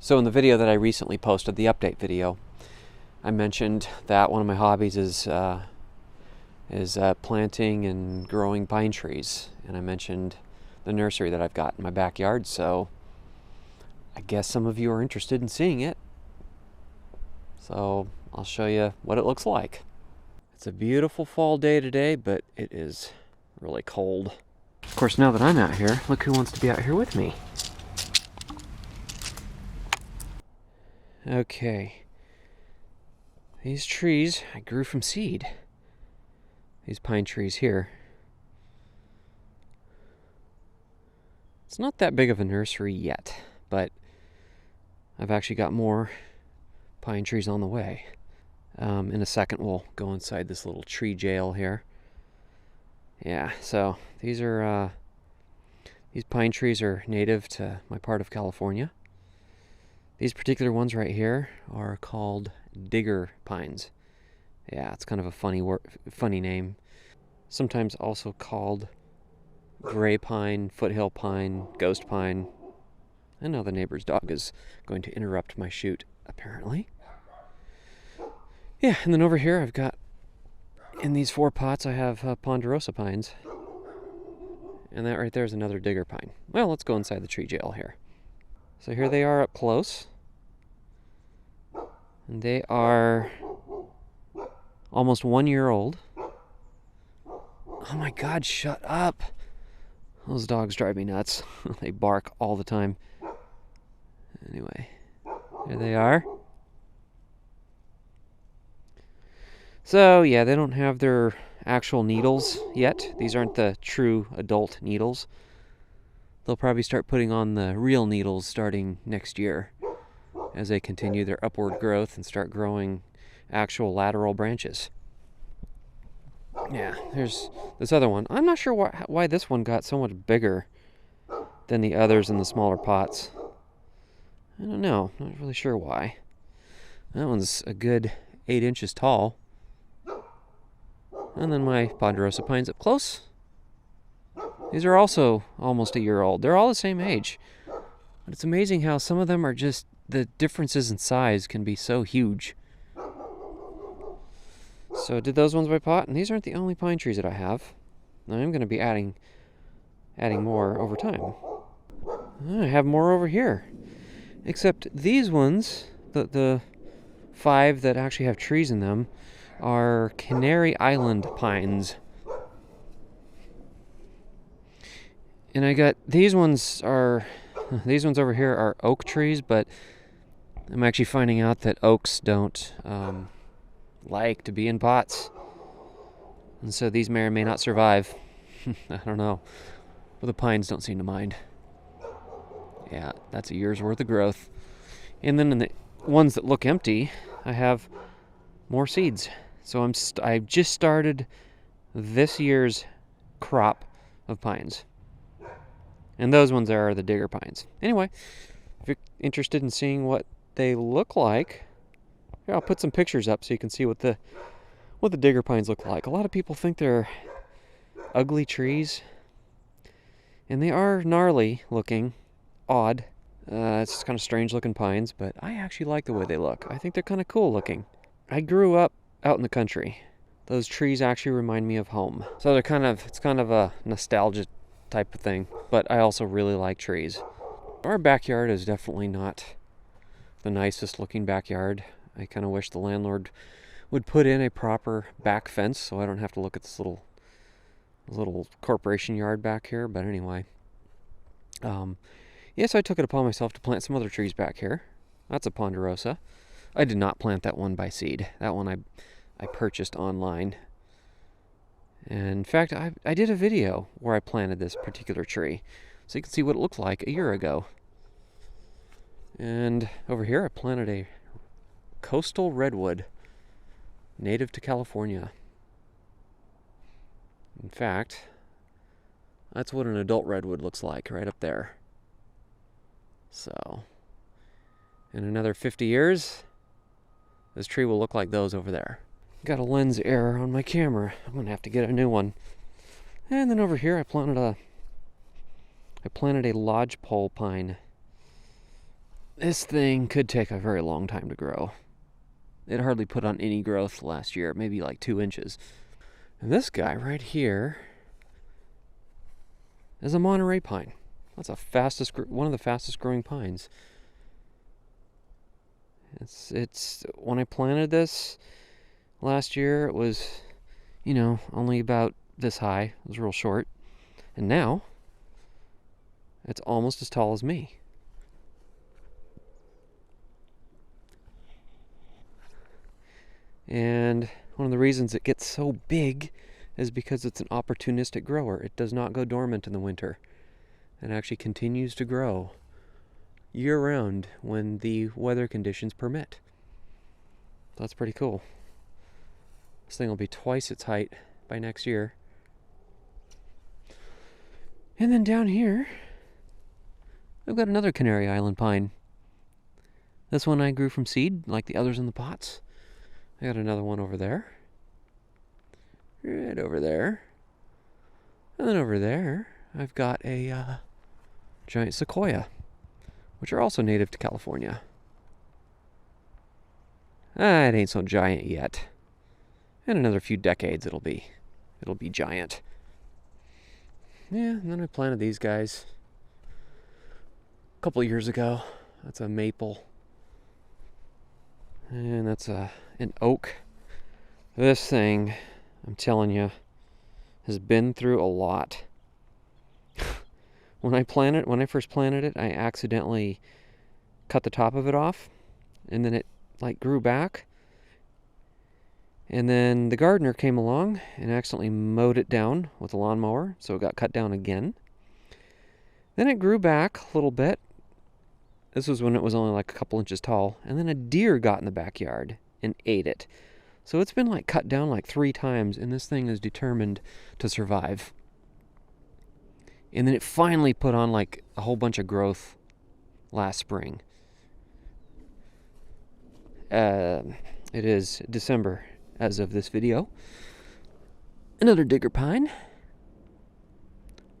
So in the video that I recently posted, the update video, I mentioned that one of my hobbies is planting and growing pine trees. And I mentioned the nursery that I've got in my backyard, so I guess some of you are interested in seeing it. So I'll show you what it looks like. It's a beautiful fall day today, but it is really cold. Of course, now that I'm out here, look who wants to be out here with me. Okay. These trees I grew from seed. These pine trees here. It's not that big of a nursery yet, but I've actually got more pine trees on the way. In a second we'll go inside this little tree jail here. Yeah, so these pine trees are native to my part of California. These particular ones right here are called digger pines. Yeah, it's kind of a funny name. Sometimes also called gray pine, foothill pine, ghost pine. And now the neighbor's dog is going to interrupt my shoot, apparently. Yeah, and then over here I've got, in these 4 pots, I have Ponderosa Pines. And that right there is another digger pine. Well, let's go inside the tree jail here. So here they are up close. And they are almost 1 year old. Oh my God, shut up. Those dogs drive me nuts. They bark all the time. Anyway, here they are. So yeah, they don't have their actual needles yet. These aren't the true adult needles. They'll probably start putting on the real needles starting next year as they continue their upward growth and start growing actual lateral branches. Yeah, there's this other one. I'm not sure why this one got so much bigger than the others in the smaller pots. I don't know. Not really sure why. That one's a good 8 inches tall. And then my Ponderosa Pines up close. These are also almost a year old. They're all the same age. But it's amazing how some of them are just, the differences in size can be so huge. So I did those ones by pot, and these aren't the only pine trees that I have. I'm going to be adding more over time. I have more over here. Except these ones, the 5 that actually have trees in them, are Canary Island pines. And I got these ones over here are oak trees, but I'm actually finding out that oaks don't like to be in pots. And so these may or may not survive. I don't know. But the pines don't seem to mind. Yeah, that's a year's worth of growth. And then in the ones that look empty, I have more seeds. So I've just started this year's crop of pines. And those ones are the digger pines. Anyway, if you're interested in seeing what they look like, here, I'll put some pictures up so you can see what the digger pines look like. A lot of people think they're ugly trees, and they are gnarly looking, odd. It's kind of strange looking pines, but I actually like the way they look. I think they're kind of cool looking. I grew up out in the country. Those trees actually remind me of home. So it's kind of a nostalgia type of thing, but I also really like trees. Our backyard is definitely not the nicest looking backyard. I kind of wish the landlord would put in a proper back fence so I don't have to look at this little corporation yard back here. But anyway, yes, I took it upon myself to plant some other trees back here. That's a Ponderosa. I did not plant that one by seed. That one I purchased online. And in fact, I did a video where I planted this particular tree, so you can see what it looked like a year ago. And over here I planted a coastal redwood, native to California. In fact, that's what an adult redwood looks like right up there. So, in another 50 years, this tree will look like those over there. Got a lens error on my camera. I'm gonna have to get a new one. And then over here I planted a lodgepole pine. This thing could take a very long time to grow. It hardly put on any growth last year, maybe like 2 inches. And this guy right here is a Monterey Pine. That's one of the fastest growing pines. It's when I planted this last year, it was, only about this high. It was real short. And now it's almost as tall as me. And one of the reasons it gets so big is because it's an opportunistic grower. It does not go dormant in the winter. It actually continues to grow year-round when the weather conditions permit. That's pretty cool. This thing will be twice its height by next year. And then down here, I've got another Canary Island pine. This one I grew from seed, like the others in the pots. I got another one over there. Right over there. And then over there, I've got a giant Sequoia, which are also native to California. It ain't so giant yet. In another few decades, it'll be giant. Yeah, and then I planted these guys a couple years ago. That's a maple. And that's an oak. This thing, I'm telling you, has been through a lot. When I first planted it, I accidentally cut the top of it off, and then it grew back. And then the gardener came along and accidentally mowed it down with a lawnmower, so it got cut down again. Then it grew back a little bit. This was when it was only like a couple inches tall, and then a deer got in the backyard and ate it. So it's been cut down 3 times, and this thing is determined to survive. And then it finally put on a whole bunch of growth last spring. It is December as of this video. Another digger pine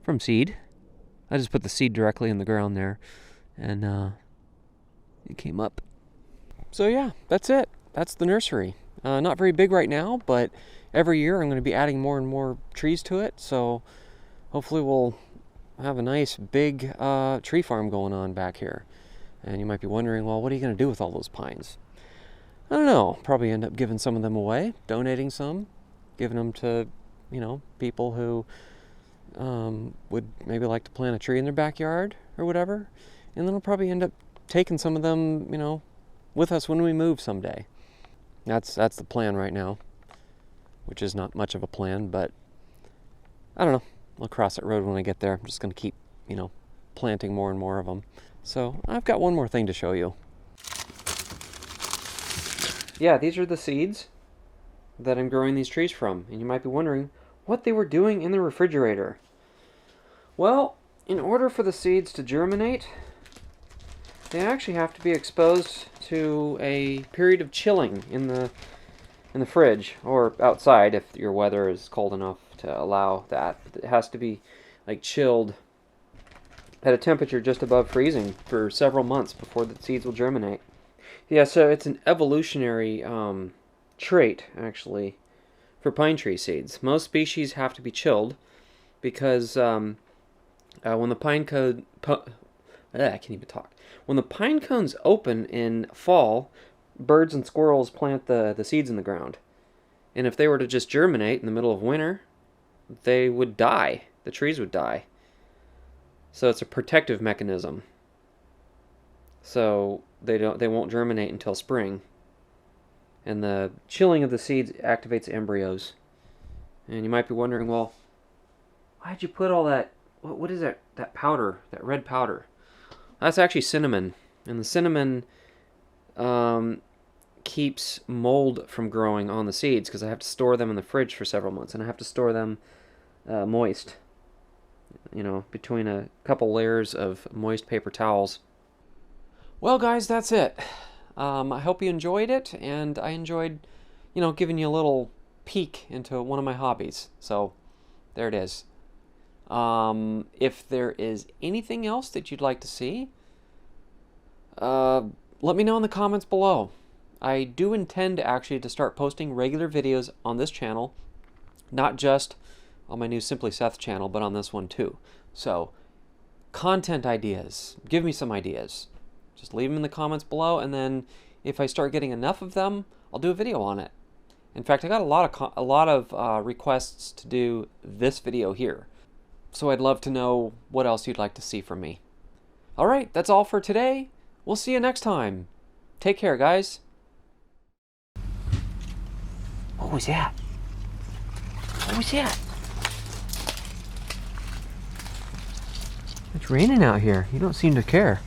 from seed. I just put the seed directly in the ground there, and it came up. So yeah, that's it. That's the nursery. Not very big right now, but every year I'm going to be adding more and more trees to it, so hopefully we'll have a nice big tree farm going on back here. And you might be wondering, well, what are you going to do with all those pines? I don't know. Probably end up giving some of them away, donating some, giving them to, people who would maybe like to plant a tree in their backyard or whatever. And then I'll probably end up taking some of them, with us when we move someday. That's the plan right now, which is not much of a plan, but I don't know. I'll cross that road when I get there. I'm just going to keep, planting more and more of them. So I've got one more thing to show you. Yeah, these are the seeds that I'm growing these trees from. And you might be wondering what they were doing in the refrigerator. Well, in order for the seeds to germinate, they actually have to be exposed to a period of chilling in the fridge or outside if your weather is cold enough to allow that. It has to be chilled at a temperature just above freezing for several months before the seeds will germinate. Yeah, so it's an evolutionary trait, actually, for pine tree seeds. Most species have to be chilled because when the pine cone... I can't even talk. When the pine cones open in fall, birds and squirrels plant the seeds in the ground. And if they were to just germinate in the middle of winter, they would die. The trees would die. So it's a protective mechanism. So they won't germinate until spring. And the chilling of the seeds activates embryos. And you might be wondering, well, why'd you put all that, what is that powder, that red powder? That's actually cinnamon. And the cinnamon keeps mold from growing on the seeds because I have to store them in the fridge for several months. And I have to store them moist, between a couple layers of moist paper towels. Well, guys, that's it. I hope you enjoyed it, and I enjoyed, giving you a little peek into one of my hobbies. So, there it is. If there is anything else that you'd like to see, let me know in the comments below. I do intend actually to start posting regular videos on this channel, not just on my new Simply Seth channel, but on this one too. So, content ideas. Give me some ideas. Just leave them in the comments below, and then if I start getting enough of them, I'll do a video on it. In fact, I got a lot of requests to do this video here. So I'd love to know what else you'd like to see from me. All right, that's all for today. We'll see you next time. Take care, guys. What was that? What was that? It's raining out here. You don't seem to care.